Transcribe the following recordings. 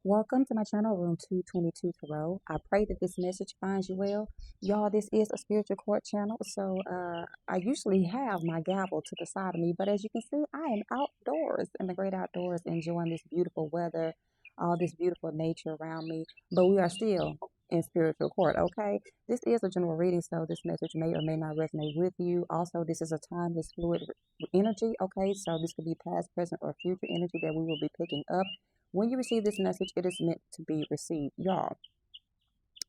Welcome to my channel, Room 222 Tarot. I pray that this message finds you well. Y'all, this is a spiritual court channel, so I usually have my gavel to the side of me, but as you can see, I am outdoors in the great outdoors enjoying this beautiful weather, all this beautiful nature around me, but we are still in spiritual court, okay? This is a general reading, so this message may or may not resonate with you. Also, this is a timeless fluid energy, okay? So this could be past, present, or future energy that we will be picking up. When you receive this message, it is meant to be received. Y'all,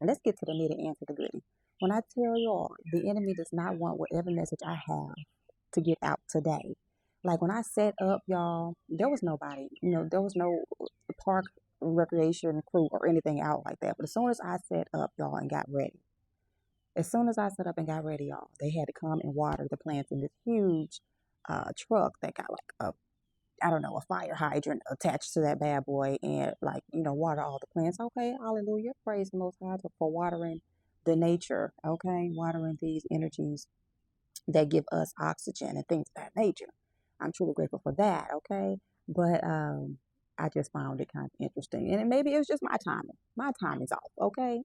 let's get to the nitty and to the gritty. When I tell y'all, the enemy does not want whatever message I have to get out today. Like when I set up, y'all, there was nobody. There was no park recreation crew or anything out like that. But as soon as I set up, y'all, and got ready, as soon as I set up and got ready, y'all, they had to come and water the plants in this huge truck that got like a I don't know, a fire hydrant attached to that bad boy and water all the plants. Okay, hallelujah. Praise the Most High for watering the nature, okay? Watering these energies that give us oxygen and things of that nature. I'm truly grateful for that, okay? But I just found it kind of interesting. And maybe it was just my timing. My timing's off, okay?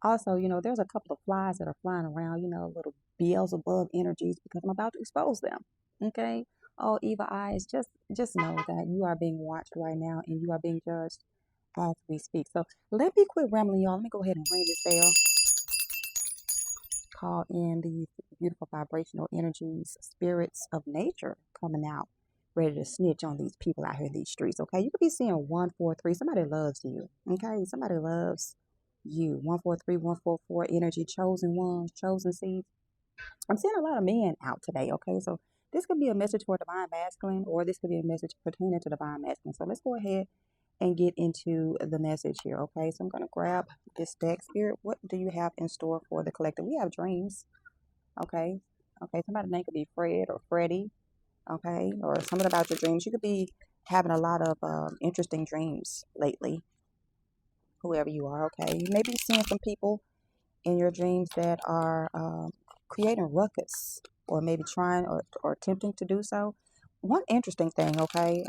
Also, there's a couple of flies that are flying around, little Beelzebub energies because I'm about to expose them. Okay? Oh, evil eyes, just know that you are being watched right now and you are being judged as we speak. So let me quit rambling, y'all. Let me go ahead and ring this bell. Call in these beautiful vibrational energies, spirits of nature coming out, ready to snitch on these people out here in these streets. Okay? You could be seeing 143. Somebody loves you. Okay? Somebody loves you. 143, 144 energy, chosen ones, chosen seeds. I'm seeing a lot of men out today, okay? So this could be a message for divine masculine, or this could be a message pertaining to divine masculine. So let's go ahead and get into the message here, okay? So I'm going to grab this deck. Spirit, what do you have in store for the collective? We have dreams, okay? Okay, somebody's name could be Fred or Freddie, okay? Or something about your dreams. You could be having a lot of interesting dreams lately, whoever you are, okay? You may be seeing some people in your dreams that are creating ruckus or maybe trying or attempting to do so. One interesting thing, okay,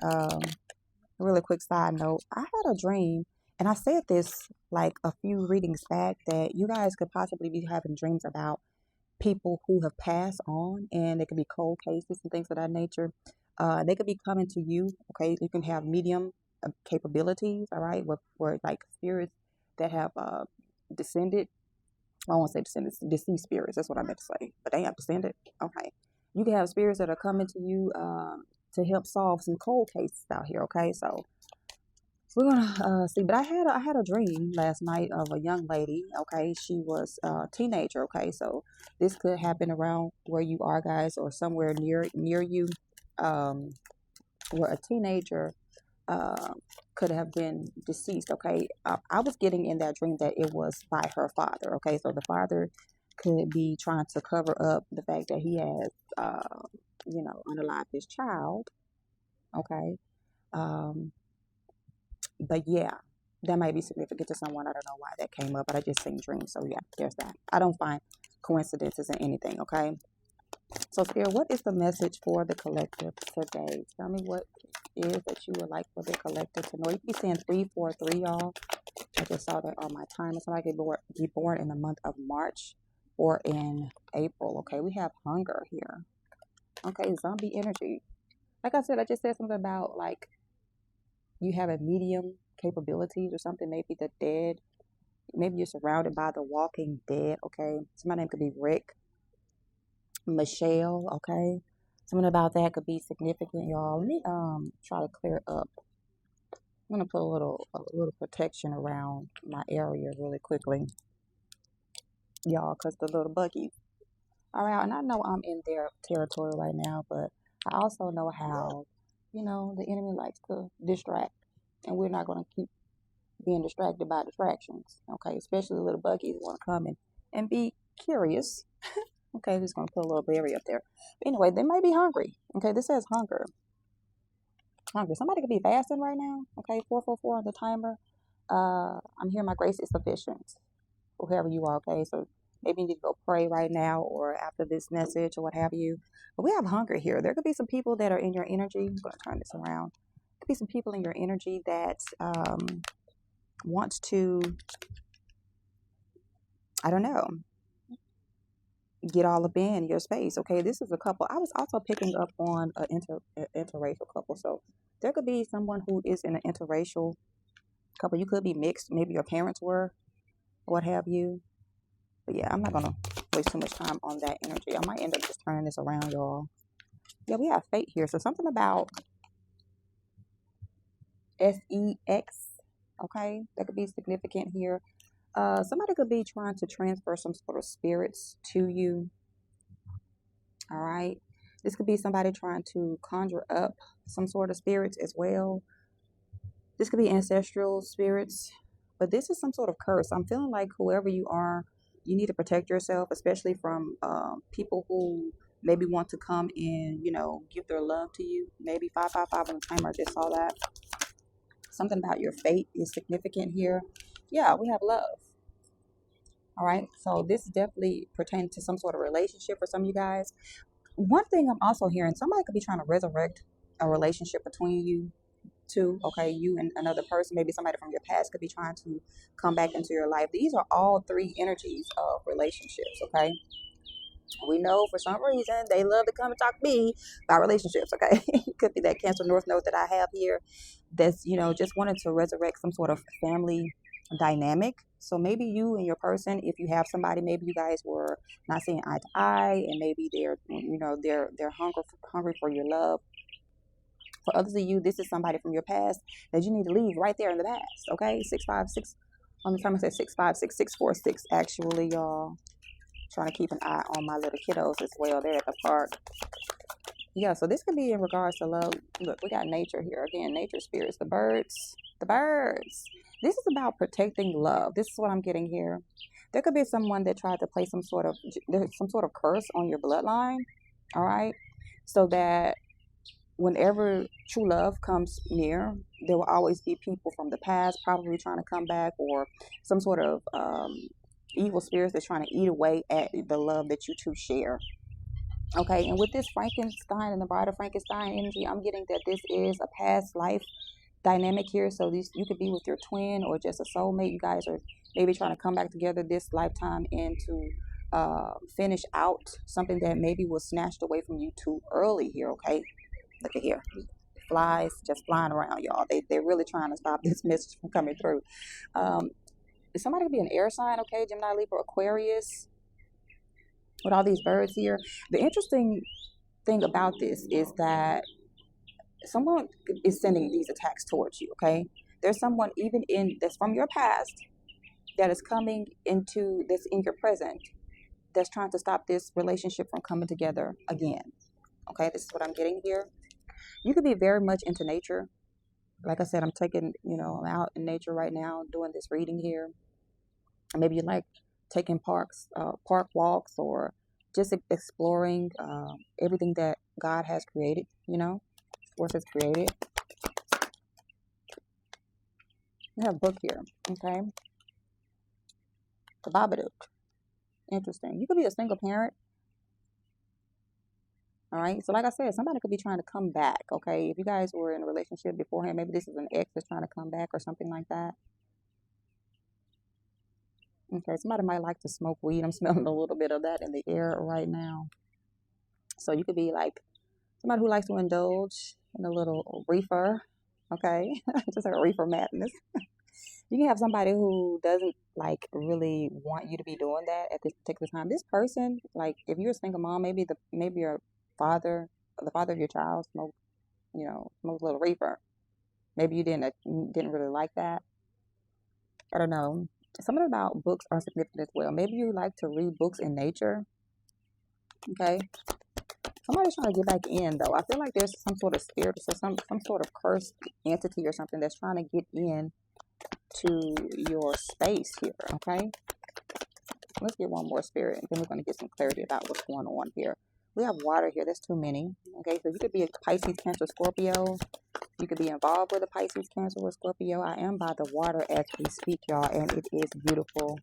really quick side note, I had a dream, and I said this like a few readings back, that you guys could possibly be having dreams about people who have passed on, and they could be cold cases and things of that nature. They could be coming to you, okay? You can have medium capabilities, all right, where like spirits that have descended. I won't say descended, deceased spirits. That's what I meant to say. But they have descended. Okay. You can have spirits that are coming to you to help solve some cold cases out here. Okay. So we're gonna see. But I had a dream last night of a young lady. Okay. She was a teenager. Okay. So this could happen around where you are, guys, or somewhere near you, um, where a teenager uh, could have been deceased. Okay, I was getting in that dream that it was by her father. Okay, so the father could be trying to cover up the fact that he has, unalived his child. Okay, um, but yeah, that might be significant to someone. I don't know why that came up, but I just seen dreams. So yeah, there's that. I don't find coincidences in anything. Okay. So, Spirit, what is the message for the collective today? Tell me what is that you would like for the collective to know. You be saying 343, y'all. I just saw that on my timer. Somebody be born in the month of March or in April. Okay, we have hunger here. Okay, zombie energy. Like I said, I just said something about like you have a medium capabilities or something. Maybe the dead. Maybe you're surrounded by the walking dead. Okay, so my name could be Rick. Michelle, okay? Something about that could be significant, y'all. Let me try to clear up. I'm gonna put a little protection around my area really quickly, y'all, because the little buggies are out. And I know I'm in their territory right now, but I also know how, the enemy likes to distract. And we're not gonna keep being distracted by distractions. Okay, especially the little buggies want to come in and be curious. Okay, we're just gonna put a little berry up there. But anyway, they might be hungry. Okay, this says hunger. Hungry. Somebody could be fasting right now. Okay, 444 on the timer. I'm here. My grace is sufficient. Whoever you are. Okay, so maybe you need to go pray right now or after this message or what have you. But we have hunger here. There could be some people that are in your energy. I'm gonna turn this around. Could be some people in your energy that wants to, I don't know, get all up in your space. Okay, this is a couple. I was also picking up on an interracial couple. So there could be someone who is in an interracial couple. You could be mixed. Maybe your parents were, what have you. But yeah, I'm not going to waste too much time on that energy. I might end up just turning this around, y'all. Yeah, we have fate here. So something about sex. Okay, that could be significant here. Somebody could be trying to transfer some sort of spirits to you. All right. This could be somebody trying to conjure up some sort of spirits as well. This could be ancestral spirits, but this is some sort of curse. I'm feeling like whoever you are, you need to protect yourself, especially from people who maybe want to come and, give their love to you. Maybe 555 on the timer. I just saw that. Something about your fate is significant here. Yeah, we have love. All right. So this definitely pertains to some sort of relationship for some of you guys. One thing I'm also hearing, somebody could be trying to resurrect a relationship between you two. Okay, you and another person, maybe somebody from your past could be trying to come back into your life. These are all three energies of relationships. Okay, we know for some reason they love to come and talk to me about relationships. Okay, it could be that Cancer North Node that I have here that's just wanted to resurrect some sort of family dynamic. So maybe you and your person, if you have somebody, maybe you guys were not seeing eye to eye, and maybe they're hungry for your love. For others of you, this is somebody from your past that you need to leave right there in the past. Okay, 656 on the timer says 656 actually, y'all. Trying to keep an eye on my little kiddos as well. They're at the park. Yeah, so this could be in regards to love. Look, we got nature here again. Nature spirits, the birds, the birds. This is about protecting love. This is what I'm getting here. There could be someone that tried to play there's some sort of curse on your bloodline. All right, so that whenever true love comes near, there will always be people from the past probably trying to come back, or some sort of evil spirits that's trying to eat away at the love that you two share. Okay, and with this Frankenstein and the Bride of Frankenstein energy, I'm getting that this is a past life dynamic here. So these, you could be with your twin or just a soulmate. You guys are maybe trying to come back together this lifetime and to finish out something that maybe was snatched away from you too early here. Okay, look at here. Flies just flying around, y'all. They're really trying to stop this message from coming through. Somebody could be an air sign, okay? Gemini, Libra, Aquarius, with all these birds here. The interesting thing about this is that someone is sending these attacks towards you, okay? There's someone even that's from your past that is coming that's in your present that's trying to stop this relationship from coming together again. Okay, this is what I'm getting here. You could be very much into nature. Like I said, I'm I'm out in nature right now doing this reading here. Maybe you like taking park walks, or just exploring everything that God has created, force has created. We have a book here, okay? The Babadook. Interesting. You could be a single parent. All right. So like I said, somebody could be trying to come back, okay? If you guys were in a relationship beforehand, maybe this is an ex that's trying to come back or something like that. Okay, somebody might like to smoke weed. I'm smelling a little bit of that in the air right now. So you could be like somebody who likes to indulge in a little reefer, okay? Just like a reefer madness. You can have somebody who doesn't like really want you to be doing that at this particular time. This person, like if you're a single mom, maybe your father, the father of your child, smokes a little reefer. Maybe you didn't really like that. I don't know. Something about books are significant as well. Maybe you like to read books in nature. Okay. Somebody's trying to get back in though. I feel like there's some sort of spirit or some sort of cursed entity or something that's trying to get in to your space here. Okay. Let's get one more spirit, and then we're going to get some clarity about what's going on here. We have water here. That's too many. Okay. So you could be a Pisces, Cancer, Scorpio. You could be involved with a Pisces, Cancer, or Scorpio. I am by the water as we speak, y'all, and it is beautiful.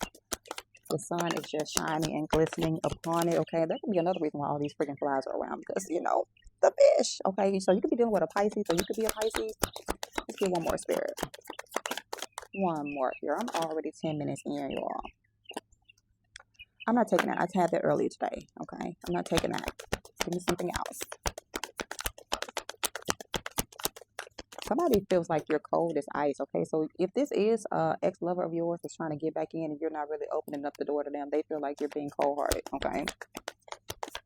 The sun is just shining and glistening upon it, okay? That could be another reason why all these freaking flies are around, because, the fish, okay? So you could be dealing with a Pisces, or you could be a Pisces. Let's get one more spirit. one more here. I'm already 10 minutes in, y'all. I'm not taking that. I had that earlier today. Okay. I'm not taking that. Give me something else. Somebody feels like you're cold as ice. Okay. So if this is a ex-lover of yours that's trying to get back in and you're not really opening up the door to them, they feel like you're being cold-hearted. Okay.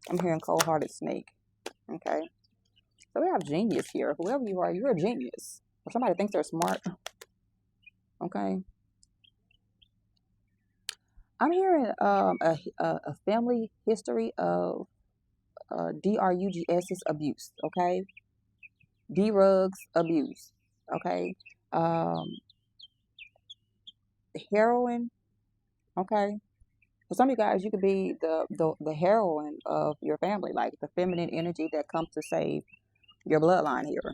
I'm hearing cold-hearted snake. Okay. So we have genius here. Whoever you are, you're a genius. Or somebody thinks they're smart. Okay. I'm hearing a family history of drugs abuse. Okay. drugs abuse. Okay. Um, heroin. Okay. For some of you guys, you could be the heroine of your family, like the feminine energy that comes to save your bloodline here.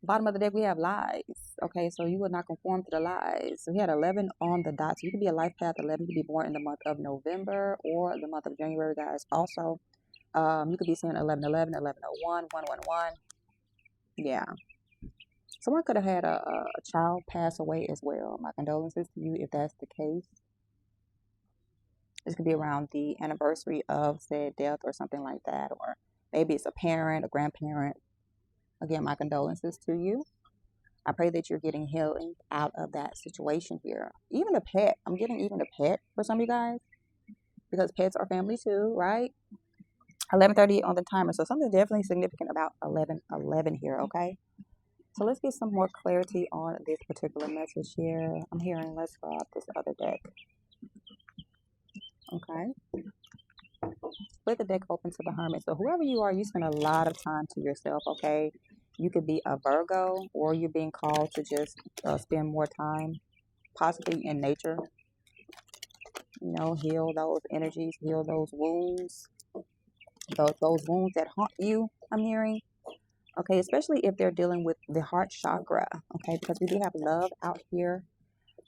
Bottom of the deck, we have lies. Okay, so you would not conform to the lies. So we had 11 on the dot. So you could be a life path 11. You could be born in the month of November or the month of January, guys. Also, you could be seeing 11, 11, 11, 01, 111. Yeah. Someone could have had a child pass away as well. My condolences to you if that's the case. This could be around the anniversary of said death or something like that. Or maybe it's a parent, a grandparent. Again, my condolences to you. I pray that you're getting healing out of that situation here. Even a pet. I'm getting even a pet for some of you guys. Because pets are family too, right? 11:30 on the timer. So something definitely significant about 11:11 here, okay? So let's get some more clarity on this particular message here. I'm hearing, let's grab this other deck. Okay. Split the deck open to the Hermit. So whoever you are, you spend a lot of time to yourself, okay? You could be a Virgo or you're being called to just spend more time, possibly in nature. You know, heal those energies, heal those wounds, those wounds that haunt you, I'm hearing. Okay, especially if they're dealing with the heart chakra, okay, because we do have love out here.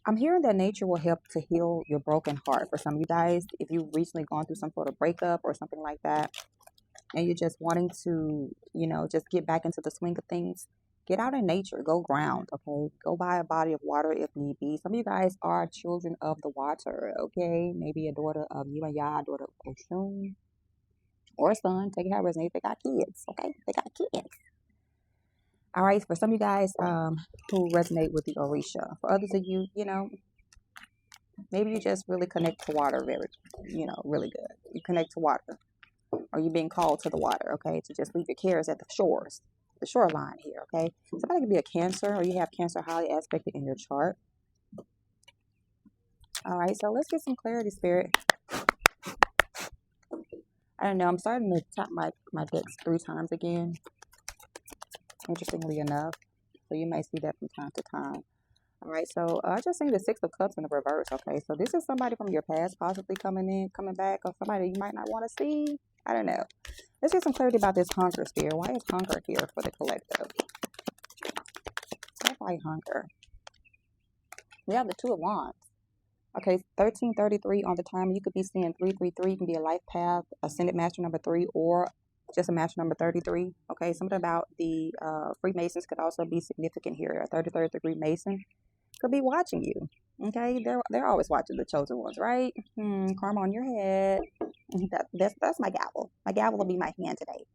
I'm hearing that nature will help to heal your broken heart. For some of you guys, if you've recently gone through some sort of breakup or something like that, and you're just wanting to, you know, just get back into the swing of things, get out in nature, go ground, okay? Go by a body of water if need be. Some of you guys are children of the water, okay? Maybe a daughter of you and Yah, a daughter of Oshun, or a son. Take it how it resonates. They got kids, okay? They got kids. All right, for some of you guys who resonate with the Orisha. For others of you, you know, maybe you just really connect to water very, you know, really good. You connect to water. Or you're being called to the water, okay? To just leave your cares at the shores, the shoreline here, okay? Somebody could be a Cancer or you have Cancer highly aspected in your chart. All right, so let's get some clarity, Spirit. I don't know. I'm starting to tap my decks 3 times again, interestingly enough. So you may see that from time to time. All right, so I just seen the 6 of Cups in the reverse, okay? So this is somebody from your past possibly coming back, or somebody you might not want to see. I don't know. Let's get some clarity about this hunger, Spirit. Why is hunger here for the collective? Why hunger? We have the 2 of Wands. Okay, 1333 on the time. You could be seeing 333. You can be a life path, ascended master number 3, or just a master number 33. Okay, something about the Freemasons could also be significant here. A 33rd degree Mason could be watching you. Okay, they're always watching the chosen ones, right? Karma on your head. That's my gavel. My gavel will be my hand today.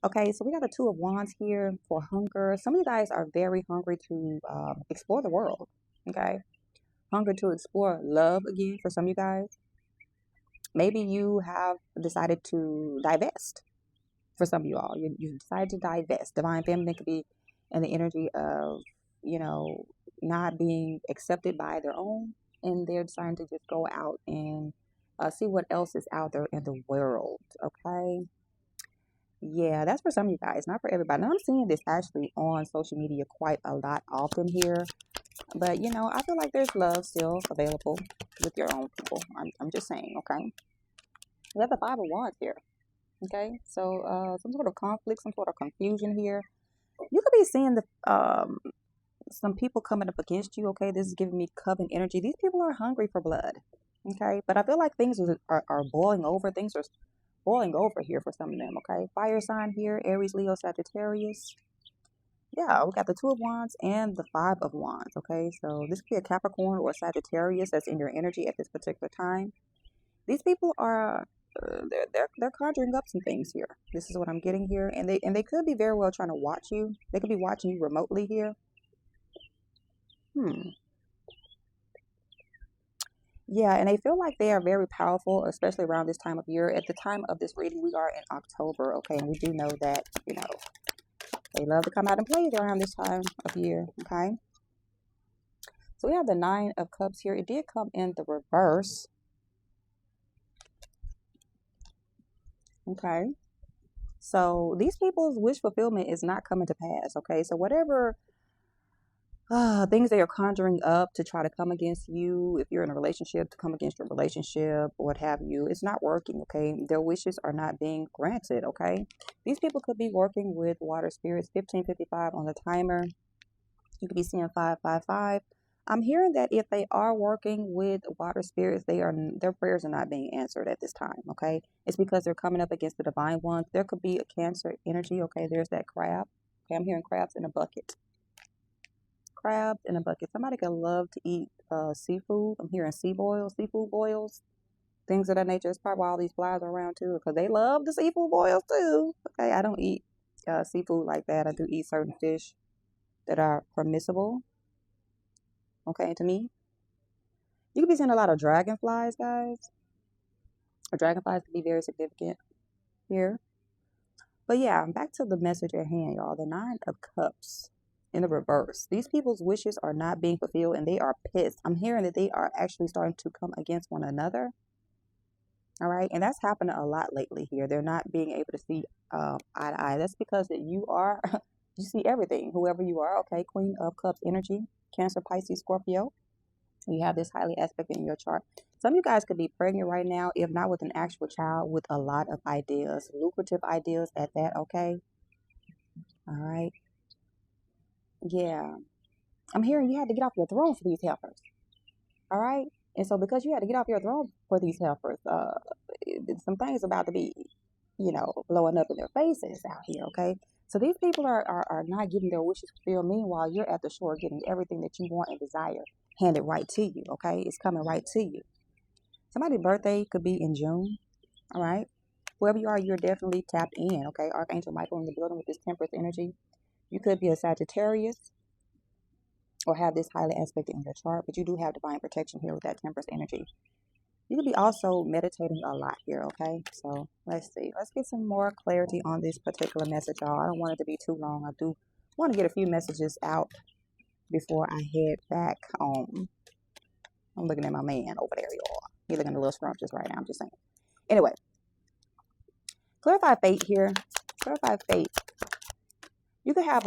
Okay, so we got the 2 of Wands here for hunger. Some of you guys are very hungry to explore the world. Okay, hunger to explore love again for some of you guys. Maybe you have decided to divest. For some of you all, you decided to divest. Divine feminine could be in the energy of, you know, not being accepted by their own, and they're deciding to just go out and see what else is out there in the world. Okay. Yeah, that's for some of you guys, not for everybody. Now, I'm seeing this actually on social media quite a lot often here. But, you know, I feel like there's love still available with your own people. I'm just saying, okay? We have the 5 of Wands here, okay? So some sort of conflict, some sort of confusion here. You could be seeing some people coming up against you, okay? This is giving me coven energy. These people are hungry for blood, okay? But I feel like things are boiling over. Things are boiling over here for some of them, okay? Fire sign here, Aries, Leo, Sagittarius. Yeah, we got the Two of Wands and the Five of Wands. Okay, so this could be a Capricorn or a Sagittarius that's in your energy at this particular time. These people are they're conjuring up some things here. This is what I'm getting here, and they could be very well trying to watch you. They could be watching you remotely here. Hmm. Yeah, and they feel like they are very powerful, especially around this time of year. At the time of this reading, we are in October, okay, and we do know that they love to come out and play around this time of year, okay. So we have the Nine of Cups here. It did come in the reverse, okay. So these people's wish fulfillment is not coming to pass, okay. So whatever things they are conjuring up to try to come against you, if you're in a relationship, to come against your relationship, what have you, it's not working, okay. Their wishes are not being granted, okay. These people could be working with water spirits. 1555 on the timer. You could be seeing 555. I'm hearing that if they are working with water spirits, their prayers are not being answered at this time, okay. It's because they're coming up against the divine ones. There could be a Cancer energy, okay. There's that crab, okay. I'm hearing crabs in a bucket. Crabs in a bucket. Somebody could love to eat seafood. I'm hearing seafood boils, things of that nature. That's probably why all these flies are around too, because they love the seafood boils too. Okay, I don't eat seafood like that. I do eat certain fish that are permissible. Okay, to me, you could be seeing a lot of dragonflies, guys. Or dragonflies could be very significant here. But yeah, back to the message at hand, y'all. The Nine of Cups in the reverse. These people's wishes are not being fulfilled and they are pissed. I'm hearing that they are actually starting to come against one another. All right. And that's happening a lot lately here. They're not being able to see eye to eye. That's because that you are, you see everything, whoever you are. Okay. Queen of Cups energy, Cancer, Pisces, Scorpio. You have this highly aspect in your chart. Some of you guys could be pregnant right now, if not with an actual child, with a lot of ideas, lucrative ideas at that. Okay. All right. Yeah. I'm hearing you had to get off your throne for these helpers. All right. And so because you had to get off your throne for these helpers, some things about to be, blowing up in their faces out here. Okay. So these people are not getting their wishes fulfilled. Meanwhile, you're at the shore getting everything that you want and desire handed right to you. Okay. It's coming right to you. Somebody's birthday could be in June. All right. Whoever you are, you're definitely tapped in. Okay. Archangel Michael in the building with this Temperance energy. You could be a Sagittarius or have this highly aspected in your chart, but you do have divine protection here with that Temperance energy. You could be also meditating a lot here, okay? So let's see. Let's get some more clarity on this particular message, y'all. I don't want it to be too long. I do want to get a few messages out before I head back home. I'm looking at my man over there, y'all. He's looking a little scrumptious right now. I'm just saying. Anyway, clarify fate here. Clarify fate. You could have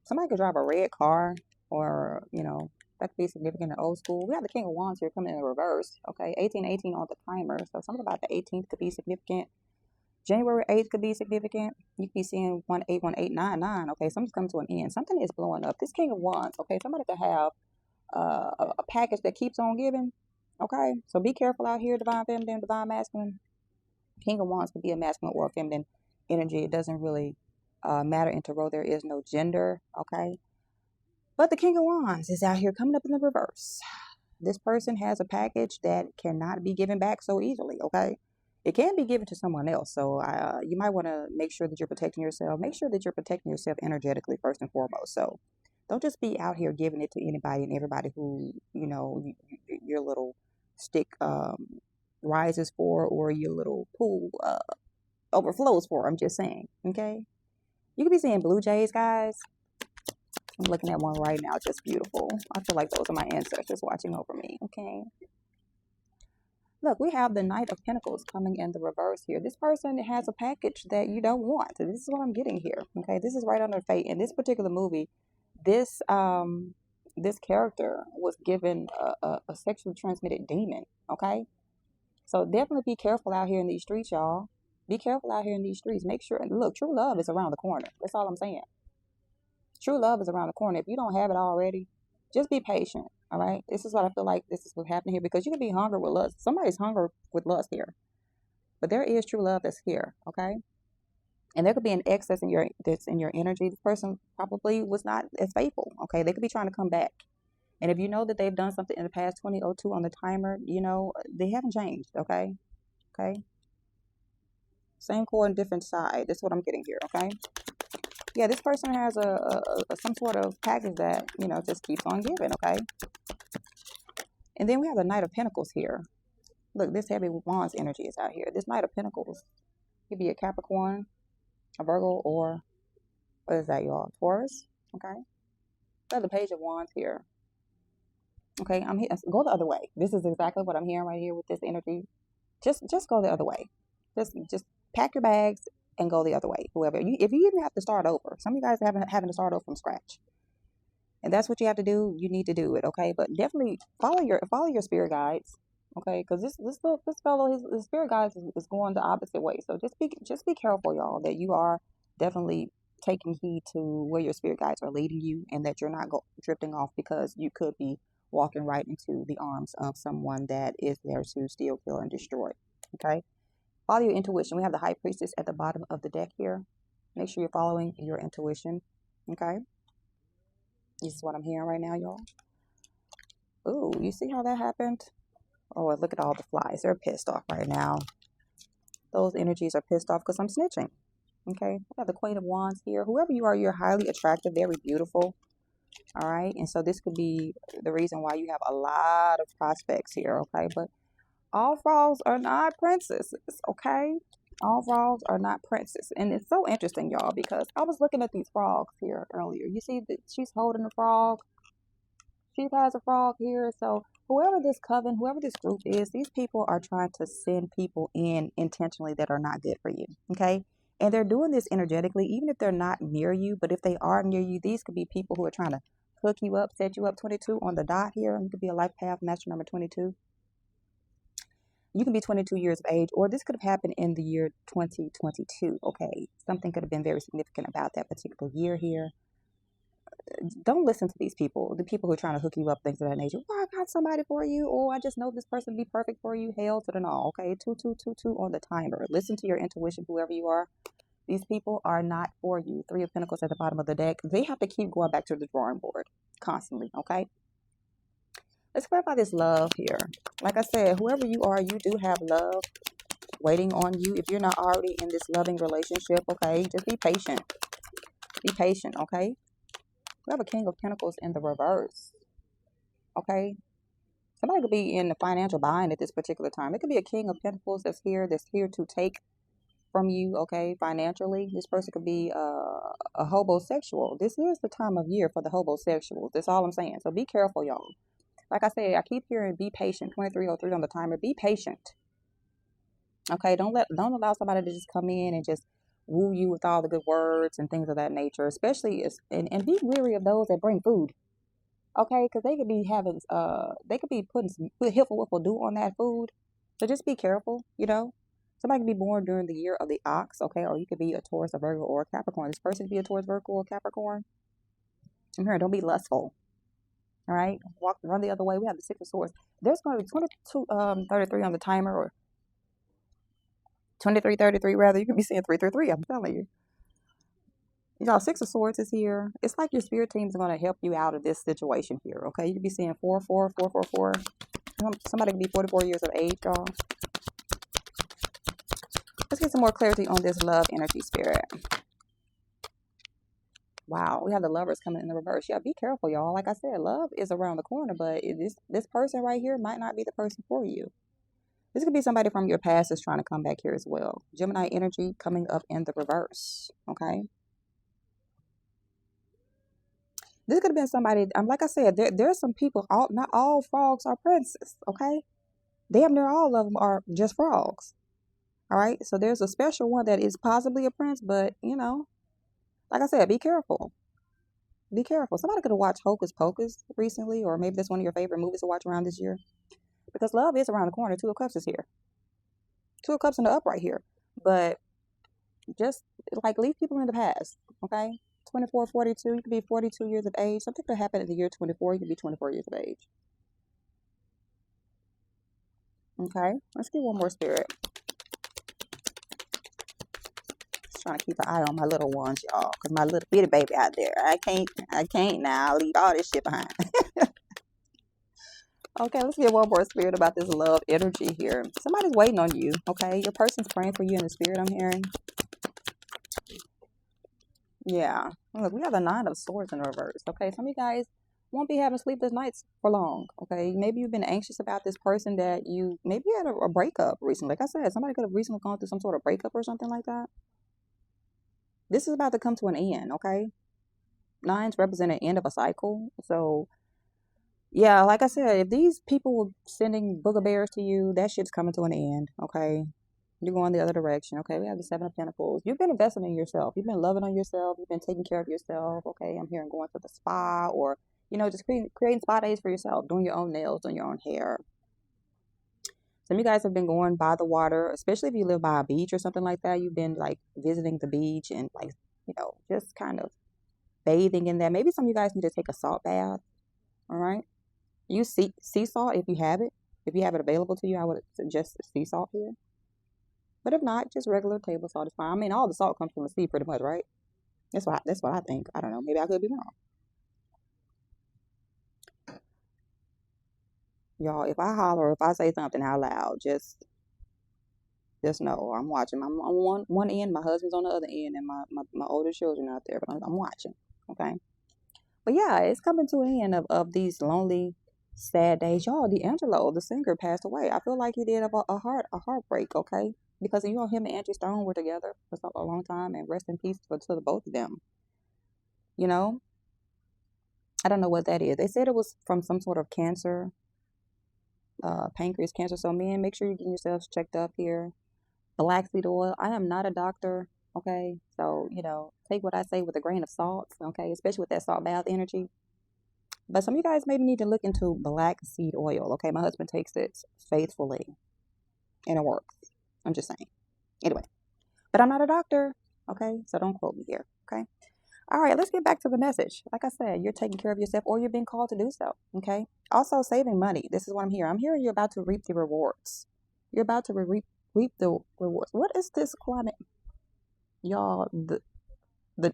somebody could drive a red car, or that could be significant in old school. We have the King of Wands here coming in reverse. Okay, 1818 on the timer. So something about the 18th could be significant. January 8th could be significant. You could be seeing 181899. Okay, something's coming to an end. Something is blowing up. This King of Wands. Okay, somebody could have a package that keeps on giving. Okay, so be careful out here, divine feminine, divine masculine. King of Wands could be a masculine or a feminine energy. It doesn't really matter in tarot. There is no gender. Okay. But the King of Wands is out here coming up in the reverse. This person has a package that cannot be given back so easily, okay? It can be given to someone else. So you might want to make sure that you're protecting yourself. Make sure that you're protecting yourself energetically first and foremost. So don't just be out here giving it to anybody and everybody who, your little stick rises for, or your little pool overflows for. I'm just saying, okay? You could be seeing blue jays, guys. I'm looking at one right now, just beautiful. I feel like those are my ancestors watching over me, okay? Look, we have the Knight of Pentacles coming in the reverse here. This person has a package that you don't want. This is what I'm getting here, okay? This is right under fate. In this particular movie, this character was given a sexually transmitted demon, okay? So definitely be careful out here in these streets, y'all. Be careful out here in these streets. Make sure, look, true love is around the corner. That's all I'm saying. True love is around the corner. If you don't have it already, just be patient. All right. This is what I feel like this is what's happening here, because you can be hungry with lust. Somebody's hungry with lust here, but there is true love that's here. Okay. And there could be an excess in your that's in your energy. This person probably was not as faithful. Okay, they could be trying to come back. And if you know that they've done something in the past 2002 on the timer, they haven't changed. Okay, okay. Same coin, different side. That's what I'm getting here. Okay. Yeah, this person has a some sort of package that just keeps on giving. Okay. And then we have the Knight of Pentacles here. Look, this heavy wands energy is out here. This Knight of Pentacles could be a Capricorn, a Virgo, or what is that, y'all? Taurus. Okay. We have the Page of Wands here. Okay, I'm here. Go the other way. This is exactly what I'm hearing right here with this energy. Just go the other way. Just pack your bags and go the other way. Whoever if you even have to start over. Some of you guys are having to start over from scratch. And that's what you have to do. You need to do it, okay? But definitely follow your spirit guides, okay? Because this fellow, his spirit guides is going the opposite way. So just be careful, y'all, that you are definitely taking heed to where your spirit guides are leading you, and that you're not drifting off, because you could be walking right into the arms of someone that is there to steal, kill, and destroy. Okay? Follow your intuition. We have the High Priestess at the bottom of the deck here. Make sure you're following your intuition. Okay? This is what I'm hearing right now, y'all. Ooh, you see how that happened? Oh, look at all the flies. They're pissed off right now. Those energies are pissed off because I'm snitching. Okay? We have the Queen of Wands here. Whoever you are, you're highly attractive, very beautiful. All right? And so this could be the reason why you have a lot of prospects here. Okay? But all frogs are not princesses. Okay? All frogs are not princes. And it's so interesting, y'all, because I was looking at these frogs here earlier. You see that she's holding a frog. She has a frog here. So whoever this coven, whoever this group is, these people are trying to send people in intentionally that are not good for you. Okay? And they're doing this energetically, even if they're not near you. But if they are near you, these could be people who are trying to hook you up, set you up. 22 on the dot here. You could be a life path master number 22. You can be 22 years of age, or this could have happened in the year 2022. Okay, something could have been very significant about that particular year here. Don't listen to these people, the people who are trying to hook you up, things of that nature. Oh, I got somebody for you, or I just know this person to be perfect for you. Hell to the no. Okay, 2222 on the timer. Listen to your intuition, whoever you are. These people are not for you. Three of Pentacles at the bottom of the deck. They have to keep going back to the drawing board constantly. Okay. Let's clarify this love here. Like I said, whoever you are, you do have love waiting on you. If you're not already in this loving relationship, okay, just be patient. Be patient, okay? We have a King of Pentacles in the reverse, okay? Somebody could be in the financial bind at this particular time. It could be a King of Pentacles that's here to take from you, okay, financially. This person could be a hobosexual. This is the time of year for the hobosexuals. That's all I'm saying. So be careful, y'all. Like I said, I keep hearing be patient. 2303 on the timer. Be patient. Okay, don't allow somebody to just come in and just woo you with all the good words and things of that nature. Especially and be weary of those that bring food. Okay, because they could be having they could be putting some hiffle whiffle do on that food. So just be careful. Somebody could be born during the year of the ox. Okay, or you could be a Taurus, a Virgo, or a Capricorn. This person could be a Taurus, Virgo, or Capricorn. I'm here. Don't be lustful. All right, run the other way. We have the Six of Swords. There's going to be 2233 on the timer, or 2333 rather. You could be seeing 333. I'm telling you. Y'all, Six of Swords is here. It's like your spirit team is going to help you out of this situation here. Okay, you could be seeing 44444. Somebody could be 44 years of age, y'all. Let's get some more clarity on this love energy, spirit. Wow, we have the Lovers coming in the reverse. Yeah, be careful, y'all. Like I said, love is around the corner, but this person right here might not be the person for you. This could be somebody from your past that's trying to come back here as well. Gemini energy coming up in the reverse, okay? This could have been somebody, like I said, there's some people, not all frogs are princes, okay? Damn near all of them are just frogs, all right? So there's a special one that is possibly a prince, but, like I said, be careful. Be careful. Somebody could have watched Hocus Pocus recently, or maybe that's one of your favorite movies to watch around this year. Because love is around the corner. Two of Cups is here. Two of Cups in the upright here. But just, like, leave people in the past, okay? 24, 42, you could be 42 years of age. Something could happen in the year 24. You could be 24 years of age. Okay? Let's get one more, spirit. trying to keep an eye on my little ones, y'all, because my little bitty baby out there. I can't now leave all this shit behind. Okay, let's get one more spirit about this love energy here. Somebody's waiting on you, okay? Your person's praying for you in the spirit, I'm hearing. Yeah. Look, we have the Nine of Swords in reverse, okay? Some of you guys won't be having sleepless nights for long, okay? Maybe you've been anxious about this person that you maybe had a breakup recently. Like I said, somebody could have recently gone through some sort of breakup or something like that. This is about to come to an end, okay? Nines represent an end of a cycle. So, yeah, like I said, if these people were sending booger bears to you, that shit's coming to an end, okay? You're going the other direction, okay? We have the Seven of Pentacles. You've been investing in yourself. You've been loving on yourself. You've been taking care of yourself, okay? I'm hearing going to the spa or, just creating spa days for yourself, doing your own nails, doing your own hair. Some of you guys have been going by the water, especially if you live by a beach or something like that. You've been, like, visiting the beach and, like, just kind of bathing in that. Maybe some of you guys need to take a salt bath, all right? Use sea salt if you have it. If you have it available to you, I would suggest sea salt here. But if not, just regular table salt is fine. I mean, all the salt comes from the sea pretty much, right? That's what I think. I don't know. Maybe I could be wrong. Y'all, if I holler or if I say something out loud, just know I'm watching. I'm on one end, my husband's on the other end, and my older children out there, but I'm watching. Okay. But yeah, it's coming to an end of these lonely, sad days. Y'all, D'Angelo, the singer, passed away. I feel like he did a heartbreak, okay? Because him and Angie Stone were together for a long time, and rest in peace to the both of them. I don't know what that is. They said it was from some sort of cancer, pancreas cancer. So men, make sure you get yourselves checked up here. Black seed oil. I am not a doctor, okay? So, take what I say with a grain of salt, okay? Especially with that salt bath energy. But some of you guys maybe need to look into black seed oil, okay? My husband takes it faithfully, and it works. I'm just saying. Anyway, but I'm not a doctor, okay? So don't quote me here, okay? All right, let's get back to the message. Like I said, you're taking care of yourself or you're being called to do so, okay? Also, saving money. This is what I'm hearing. I'm hearing you're about to reap the rewards. You're about to reap the rewards. What is this climate? Y'all, the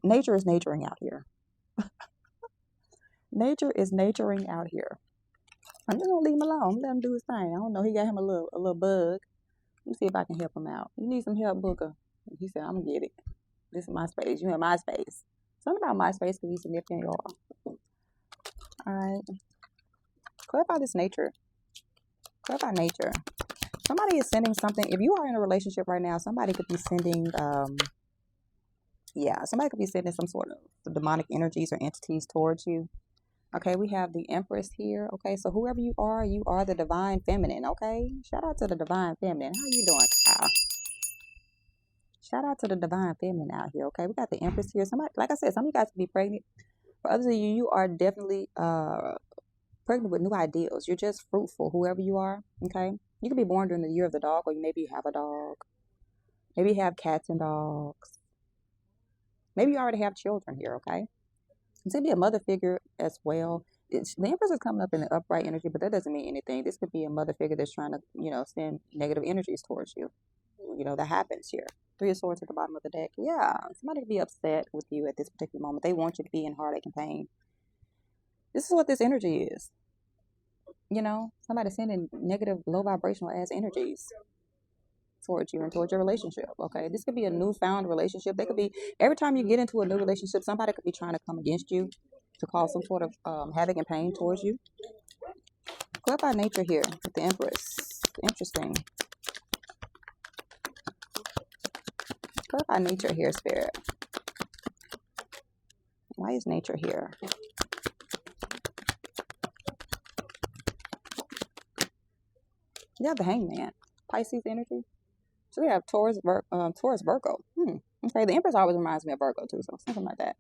nature is naturing out here. Nature is naturing out here. I'm just gonna leave him alone. Let him do his thing. I don't know. He got him a little bug. Let me see if I can help him out. You need some help, Booker? He said, I'm gonna get it. This is my space. You have my space. Something about my space could be significant, y'all. All right. Clarify this nature. Clarify nature. Somebody is sending something. If you are in a relationship right now, somebody could be sending, somebody could be sending some sort of demonic energies or entities towards you. Okay, we have the Empress here. Okay, so whoever you are the divine feminine. Okay, shout out to the divine feminine. How you doing, Kyle? Shout out to the divine feminine out here. Okay, we got the Empress here. Somebody, like I said, some of you guys could be pregnant. For others of you, you are definitely pregnant with new ideals. You're just fruitful, whoever you are. Okay, you could be born during the year of the dog, or maybe you have a dog. Maybe you have cats and dogs. Maybe you already have children here. Okay. It's going to be a mother figure as well. The Empress is coming up in the upright energy, but that doesn't mean anything. This could be a mother figure that's trying to, send negative energies towards you. That happens here. Three of Swords at the bottom of the deck. Yeah, somebody could be upset with you at this particular moment. They want you to be in heartache and pain. This is what this energy is. Somebody sending negative, low vibrational ass energies towards you and towards your relationship. Okay, this could be a newfound relationship. They could be, every time you get into a new relationship, somebody could be trying to come against you to cause some sort of havoc and pain towards you. Clarify nature here with the Empress. Interesting. Clarify nature here, Spirit. Why is nature here? You have the Hangman. Pisces energy. So we have Taurus, Virgo. Okay, the Empress always reminds me of Virgo too, so something like that.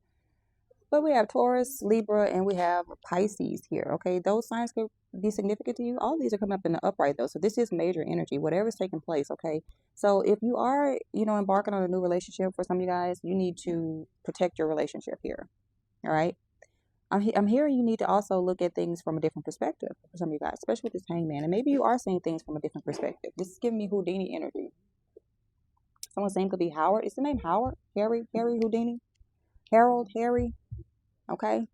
But we have Taurus, Libra, and we have Pisces here. Okay, those signs could be significant to you. All these are coming up in the upright though, so this is major energy, whatever's taking place. Okay, so if you are, embarking on a new relationship for some of you guys, you need to protect your relationship here. All right. I'm hearing you need to also look at things from a different perspective for some of you guys, especially with this Hangman. And maybe you are seeing things from a different perspective. This is giving me Houdini energy. Someone's name could be Howard. Is the name Howard? Harry Houdini? Harold, Harry, okay?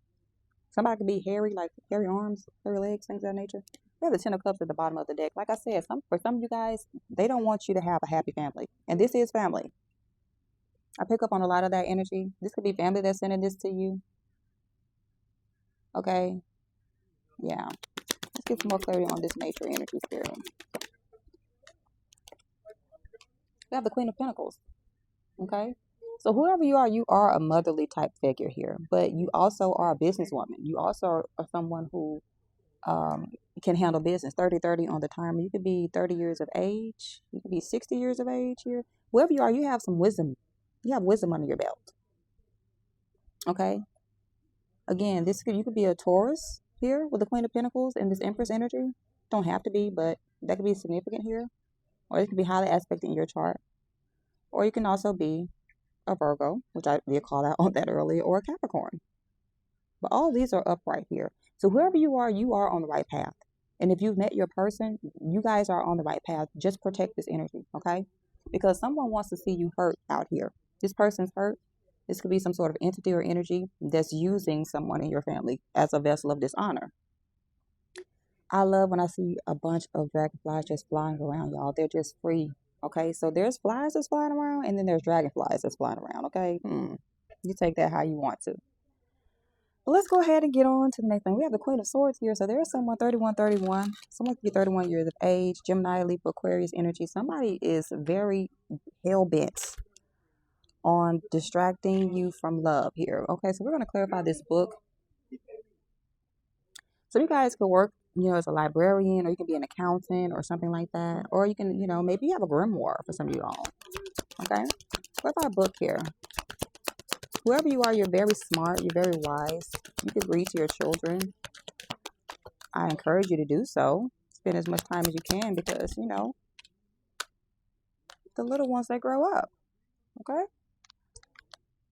Somebody could be hairy, like hairy arms, hairy legs, things of that nature. We have the Ten of Cups at the bottom of the deck. Like I said, for some of you guys, they don't want you to have a happy family. And this is family. I pick up on a lot of that energy. This could be family that's sending this to you. Okay? Yeah. Let's get some more clarity on this nature energy spirit. We have the Queen of Pentacles. Okay? So whoever you are a motherly type figure here, but you also are a businesswoman. You also are someone who can handle business. 30-30 on the timer. You could be 30 years of age. You could be 60 years of age here. Whoever you are, you have some wisdom. You have wisdom under your belt. Okay? Again, you could be a Taurus here with the Queen of Pentacles and this Empress energy. Don't have to be, but that could be significant here. Or it could be highly aspected in your chart. Or you can also be a Virgo, which I did call out on that earlier, or a Capricorn. But all these are upright here. So whoever you are on the right path. And if you've met your person, you guys are on the right path. Just protect this energy, okay? Because someone wants to see you hurt out here. This person's hurt. This could be some sort of entity or energy that's using someone in your family as a vessel of dishonor. I love when I see a bunch of dragonflies just flying around, y'all. They're just free. Okay, so there's flies that's flying around, and then there's dragonflies that's flying around, okay? You take that how you want to. But let's go ahead and get on to the next thing. We have the Queen of Swords here. So there's someone 31. Someone could be 31 years of age. Gemini, Libra, Aquarius energy. Somebody is very hell-bent on distracting you from love here. Okay, so we're going to clarify this book. So you guys could work, as a librarian, or you can be an accountant or something like that. Or you can, maybe you have a grimoire for some of you all. Okay? Clarify a book here. Whoever you are, you're very smart. You're very wise. You could read to your children. I encourage you to do so. Spend as much time as you can because, the little ones, they grow up. Okay?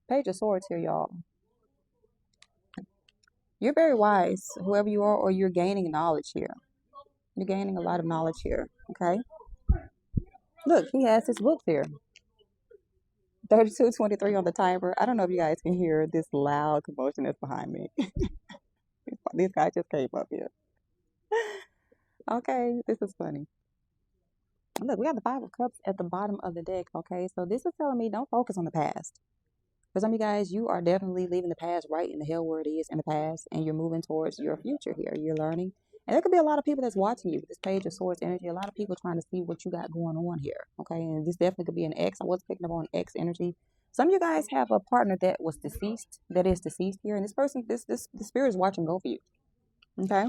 Page of Swords here, y'all. You're very wise, whoever you are, or you're gaining knowledge here. You're gaining a lot of knowledge here, okay? Look, he has his books here. 32:23 on the timer. I don't know if you guys can hear this loud commotion that's behind me. This guy just came up here. Okay, this is funny. Look, we have the Five of Cups at the bottom of the deck, okay? So this is telling me don't focus on the past. For some of you guys, you are definitely leaving the past right in the hell where it is in the past, and you're moving towards your future here. You're learning. And there could be a lot of people that's watching you. This Page of Swords energy, a lot of people trying to see what you got going on here, okay? And this definitely could be an ex. I was picking up on ex energy. Some of you guys have a partner that was deceased, that is deceased here, and this person, the spirit is watching over you, okay?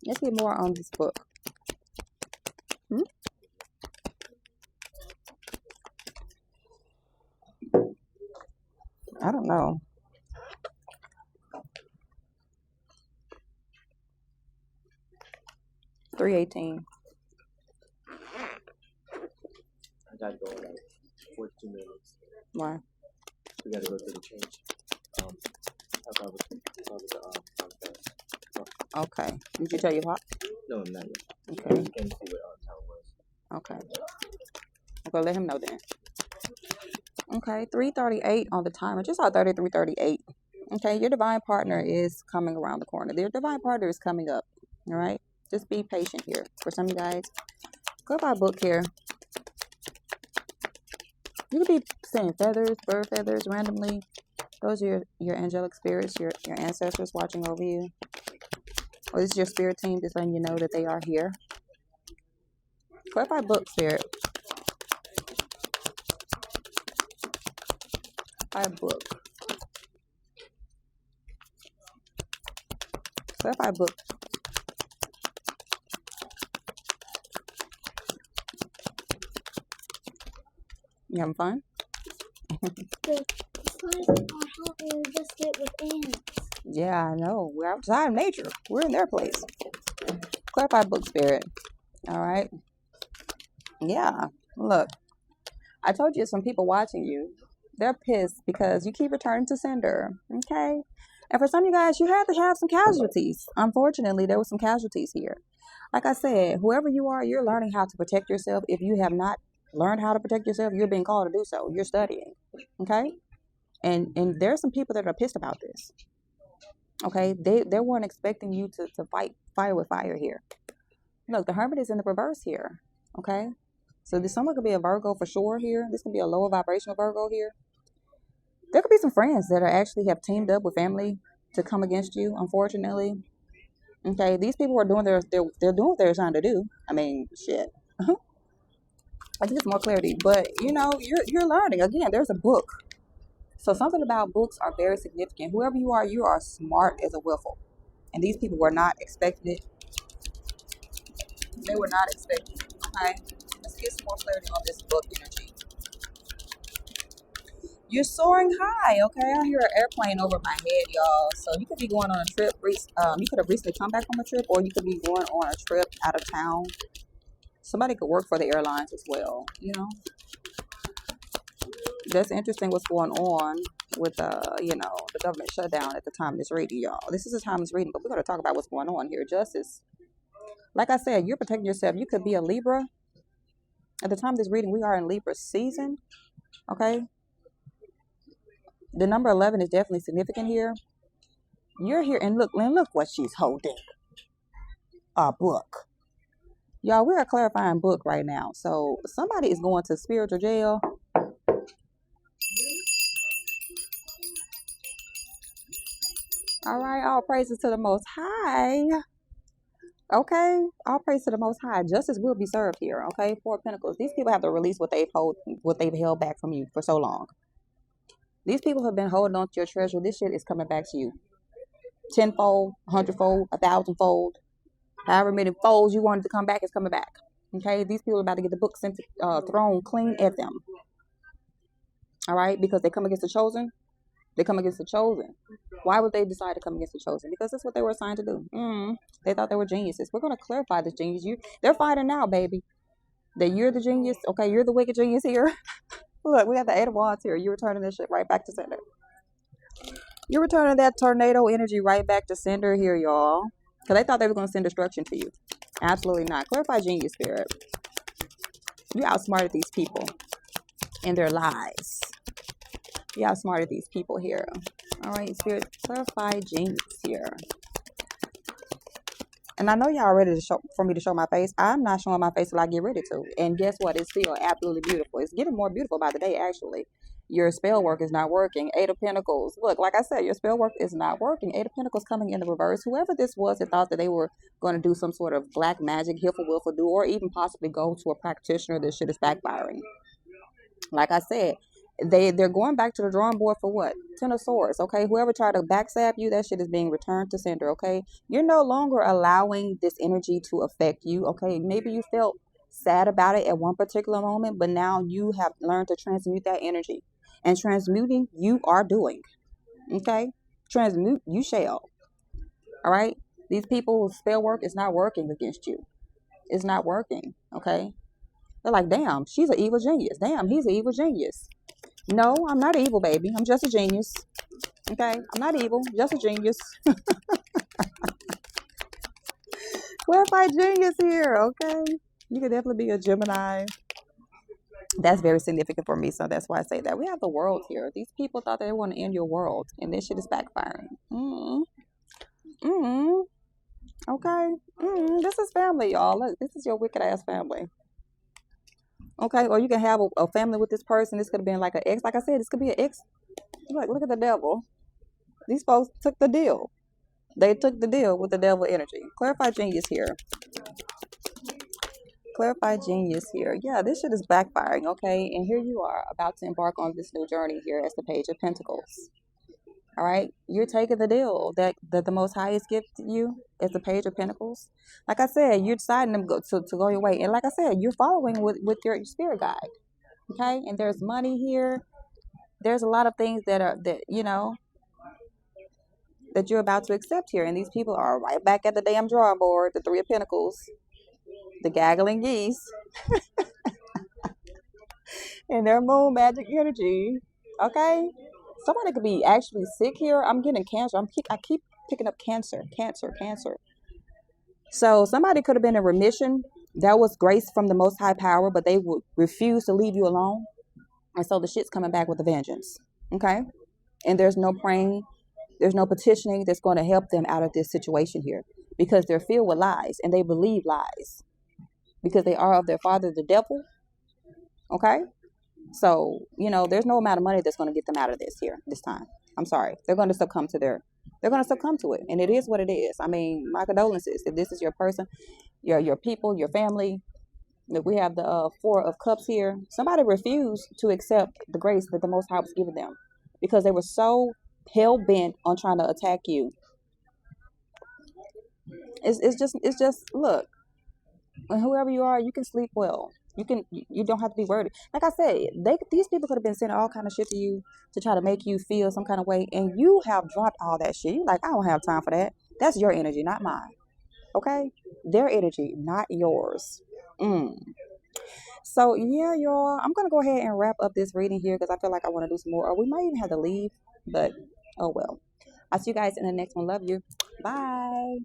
Let's get more on this book. I don't know. $3.18. I gotta go in like 42 minutes. Why? We gotta go through the change. Okay. Did you tell your pop? No, not yet. Okay. You can see what time it was. Okay. Okay, let him know then. Okay, 3:38 on the timer. Just saw 33:38. Okay, your divine partner is coming around the corner. Their divine partner is coming up. All right? Just be patient here. For some of you guys, go buy a book here. You could be seeing feathers, bird feathers randomly. Those are your angelic spirits, your ancestors watching over you. Or this is your spirit team just letting you know that they are here. Clarify book, spirit. Clarify book. Clarify book. You having fun? The flies are helping just get with ants. Yeah, I know. We're outside of nature. We're in their place. Clarify book, spirit. All right. Yeah. Look, I told you some people watching you. They're pissed because you keep returning to sender. Okay. And for some of you guys, you had to have some casualties. Unfortunately, there were some casualties here. Like I said, whoever you are, you're learning how to protect yourself if you have not Learn how to protect yourself. You're being called to do so. You're studying. Okay? And there's some people that are pissed about this. Okay? They weren't expecting you to fight fire with fire here. Look, the Hermit is in the reverse here. Okay? So this someone could be a Virgo for sure here. This could be a lower vibrational Virgo here. There could be some friends that are actually have teamed up with family to come against you, unfortunately. Okay, these people are doing they're doing what they're trying to do. I mean, shit. I think it's more clarity, but you're learning. Again, there's a book. So something about books are very significant. Whoever you are smart as a wiffle. And these people were not expecting it. They were not expecting it. Okay, let's get some more clarity on this book energy. You're soaring high, okay? I hear an airplane over my head, y'all. So you could be going on a trip. You could have recently come back from a trip, or you could be going on a trip out of town. Somebody could work for the airlines as well, That's interesting what's going on with, the government shutdown at the time of this reading, y'all. This is a timeless reading, but we're going to talk about what's going on here. Justice. Like I said, you're protecting yourself. You could be a Libra. At the time of this reading, we are in Libra season, okay? The number 11 is definitely significant here. You're here, and look what she's holding. A book. Y'all, we're a clarifying book right now. So somebody is going to spiritual jail. All right, all praises to the Most High. Okay, all praise to the Most High. Justice will be served here. Okay, Four of Pentacles. These people have to release what they've held back from you for so long. These people have been holding on to your treasure. This shit is coming back to you. Tenfold, hundredfold, 1,000-fold. However many folds you wanted to come back is coming back. Okay, these people are about to get the book sent thrown clean at them. All right, because they come against the chosen. They come against the chosen. Why would they decide to come against the chosen? Because that's what they were assigned to do. They thought they were geniuses. We're going to clarify this genius. They're fighting now, baby. That you're the genius. Okay, you're the wicked genius here. Look, we got the Eight of Wands here. You're returning this shit right back to sender. You're returning that tornado energy right back to sender here, y'all. Because they thought they were going to send destruction to you. Absolutely not. Clarify genius, spirit. You outsmarted these people in their lies. You outsmarted these people here. All right, spirit, clarify genius here. And I know y'all ready for me to show my face. I'm not showing my face till I get ready to. And guess what? It's still absolutely beautiful. It's getting more beautiful by the day, actually. Your spell work is not working. Eight of Pentacles. Look, like I said, your spell work is not working. Eight of Pentacles coming in the reverse. Whoever this was that thought that they were going to do some sort of black magic, willful do, or even possibly go to a practitioner, this shit is backfiring. Like I said, they're going back to the drawing board for what? Ten of Swords, okay? Whoever tried to backstab you, that shit is being returned to sender, okay? You're no longer allowing this energy to affect you, okay? Maybe you felt sad about it at one particular moment, but now you have learned to transmute that energy. And transmuting, you are doing, okay? Transmute, you shall, all right? These people's spell work is not working against you. It's not working, okay? They're like, damn, she's an evil genius. Damn, he's an evil genius. No, I'm not evil, baby. I'm just a genius. Okay? I'm not evil. Just a genius. Clarify genius here, okay? You could definitely be a Gemini. That's very significant for me, so that's why I say that. We have the world here. These people thought they want to end your world, and this shit is backfiring. Okay? This is family, y'all. Look, this is your wicked-ass family. Okay, or you can have a family with this person. This could have been like an ex. Like I said, this could be an ex. Look at the devil. These folks took the deal. They took the deal with the devil energy. Clarify genius here. Clarify genius here. Yeah, this shit is backfiring, okay? And here you are about to embark on this new journey here as the Page of Pentacles. All right, you're taking the deal that the Most High has gifted you as the Page of Pentacles. Like I said, you're deciding to go your way. And like I said, you're following with your spirit guide. Okay, and there's money here. There's a lot of things that you're about to accept here. And these people are right back at the damn drawing board, the Three of Pentacles, the gaggling geese, and their moon magic energy. Okay? Somebody could be actually sick here. I'm getting cancer. I keep picking up cancer. So somebody could have been in remission That was grace from the Most High Power, but they would refuse to leave you alone. And so the shit's coming back with a vengeance. Okay? And there's no praying, there's no petitioning that's going to help them out of this situation here because they're filled with lies and they believe lies because they are of their father, the devil. Okay? So, there's no amount of money that's going to get them out of this time. I'm sorry. They're going to succumb to it. And it is what it is. I mean, my condolences. If this is your person, your people, your family, if we have the Four of Cups here, somebody refused to accept the grace that the Most High was giving them because they were so hell-bent on trying to attack you. It's just look, whoever you are, you can sleep well. You don't have to be worried. Like I said, these people could have been sending all kind of shit to you to try to make you feel some kind of way, and you have dropped all that shit. You like, I don't have time for that. That's your energy, not mine. Okay, their energy, not yours. So yeah, y'all, I'm gonna go ahead and wrap up this reading here because I feel like I want to do some more, or we might even have to leave. But oh well. I'll see you guys in the next one. Love you. Bye.